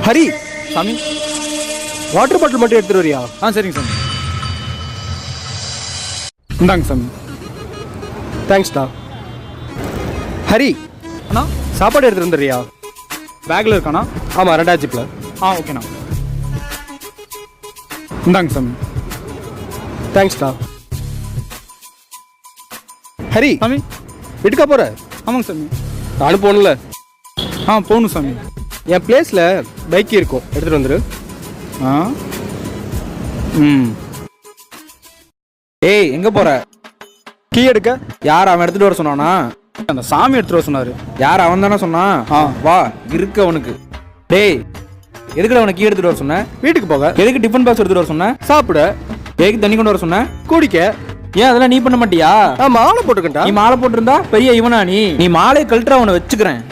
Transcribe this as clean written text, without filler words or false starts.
ஹரி, சாமி. Water bottle மட்டும் எடுத்துட்டு வரியா? சரிங்க சாமி. இந்தாங்க சாமி. தேங்க்ஸ்டா. ஹரி, அண்ணா சாப்பாடு எடுத்துட்டு வந்துடுறியா? பேக்கில் இருக்காண்ணா? ஆமாம், 2 ஜிப்பில். ஓகேண்ணா. இந்தாங்க சாமி. தேங்க்ஸ்டா. ஹரி, சாமி. வீட்டுக்கா போகிற? ஆமாங்க சாமி. நானும் போகணும்ல. போகணும் சாமி. என் பிளேஸில் பைக் இருக்கும், எடுத்துகிட்டு வந்துடு. ஏய், எங்க போற? கீ எடுக்க. யார் அவன் எடுத்துட்டு வர சொன்னானா? அந்த சாமி எடுத்துட்டு வர சொன்னாரு. யார் அவன் தானே சொன்னான்? வா, இருக்கு அவனுக்கு. டேய், எதுக்குடா அவனை கீ எடுத்துட்டு வர சொன்ன? வீட்டுக்கு போக. எதுக்கு டிஃபன் பாக்ஸ் எடுத்துட்டு வர சொன்ன? சாப்பிட. எதுக்கு தண்ணி கொண்டு வர சொன்ன? குடிக்க. ஏன் அதெல்லாம் நீ பண்ண மாட்டியா? மாலை போட்டுக்கிட்டா. நீ மாலை போட்டிருந்தா பெரிய இவனா? நீ மாலையை கழட்டுற அவனை வச்சுக்கிறேன்.